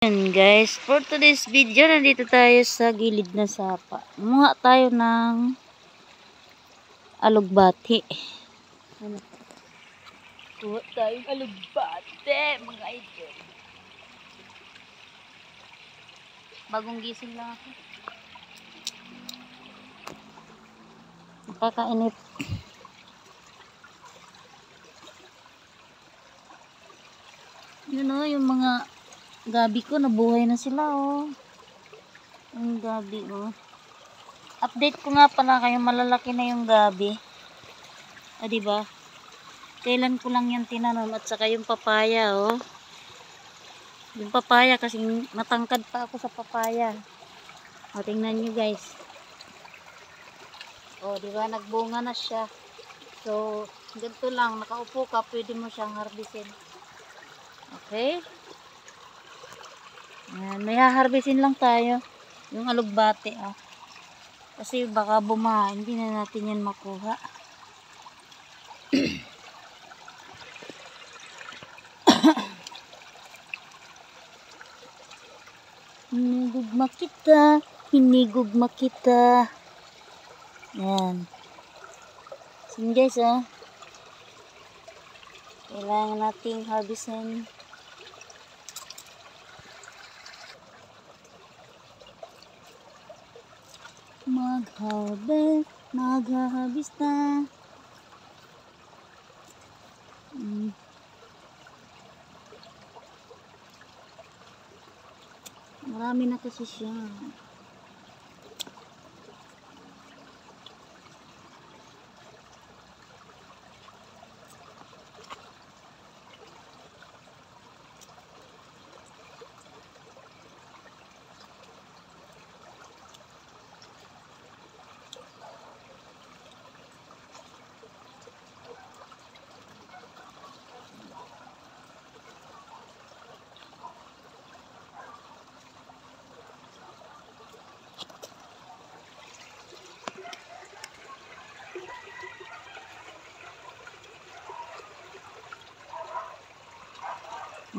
Yan guys, for today's video, nandito tayo sa gilid na sapa. Kumuha tayo ng alugbati. Ano? Kuha tayong alugbati, mga idol. Bagong gising lang ako. Nakakainip. Yun o, yung mga gabi ko, nabuhay na sila oh. Yung gabi oh. Update ko nga pala kayo, malalaki na yung gabi. Ah, diba? Kailan ko lang yan tinanom at saka yung papaya oh. Yung papaya kasi matangkad pa ako sa papaya. O, tingnan nyo guys. O, diba? Nagbunga na siya. So, ganito lang. Nakaupo ka, pwede mo siyang harbisin. Okay? Ayan, may haharbisin lang tayo. Yung alugbati, ah. Kasi baka bumaha, hindi na natin yan makuha. Hinigugma kita, hinigugma kita. Ayan. So guys, ah. Kailangan nating harbisin. Magharvest na. Marami na kasi siya.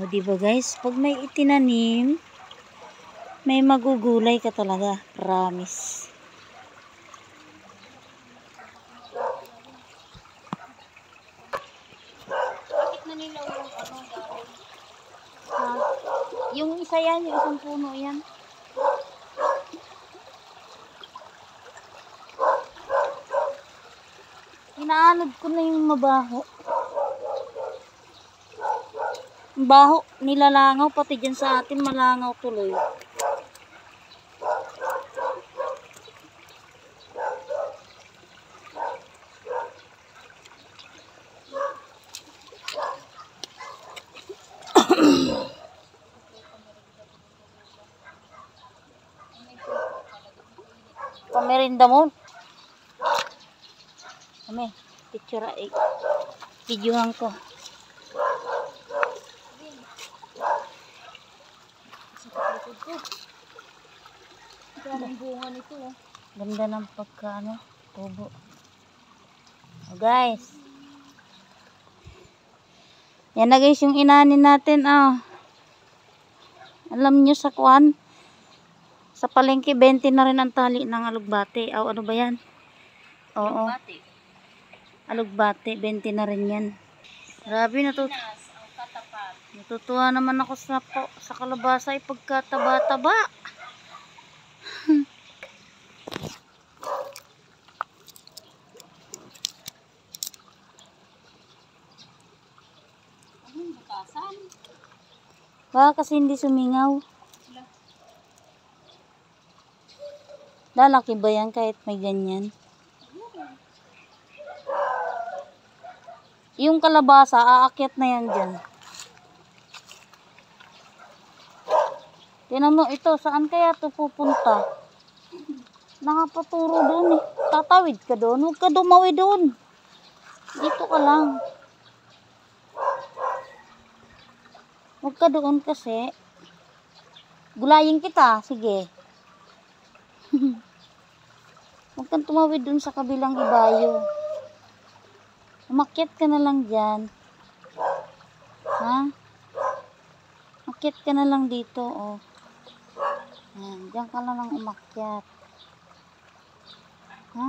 O diba guys, pag may itinanim, may magugulay ka talaga, promise. Bakit na nila yung ano dahil? Ha? Yung isa yan, yung isang puno yan. Inaanod ko na yung mabaho. Baho, nilalangaw, pati dyan sa atin malangaw tuloy. Pamerinda mo. Kami, picture ay videohan ko. Ang bunga nito oh. Ganda ng pagkaano, tubo. Oh guys. Yan na guys yung inanin natin oh. Alam nyo sa kuwan? Sa palengke 20 na rin ang tali ng alugbati. Oh, ano ba yan? Oo. Alugbati. Alugbati, 20 na rin yan. Grabe natutuwa naman ako sa kalabasa ay pagkataba-taba. Baka kasi hindi sumingaw. Lalaki ba yan kahit may ganyan? Yung kalabasa, aakyat na yan dyan. Tinan mo ito, saan kaya ito pupunta? Nakapaturo doon eh. Tatawid ka doon, huwag ka dumawi doon. Dito ka lang. Huwag ka doon kasi. Gulayin kita, sige. Huwag kang tumawid doon sa kabilang ibayo. Umakyat ka na lang dyan. Ha? Umakyat ka na lang dito, oh. Yan, diyan ka na lang umakyat. Ha?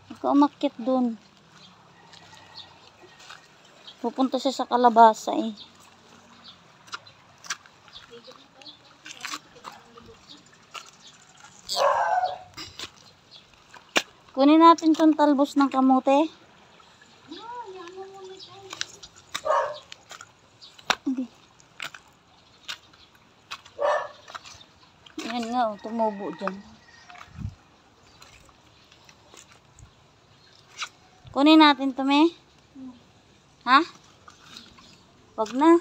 Huwag ka umakyat dun. Pupunta siya sa kalabasa eh. Kunin natin tong talbos ng kamote. Okay. Yan nga, oh, tumubo dyan. Kunin natin to, me. Ha? Wag na.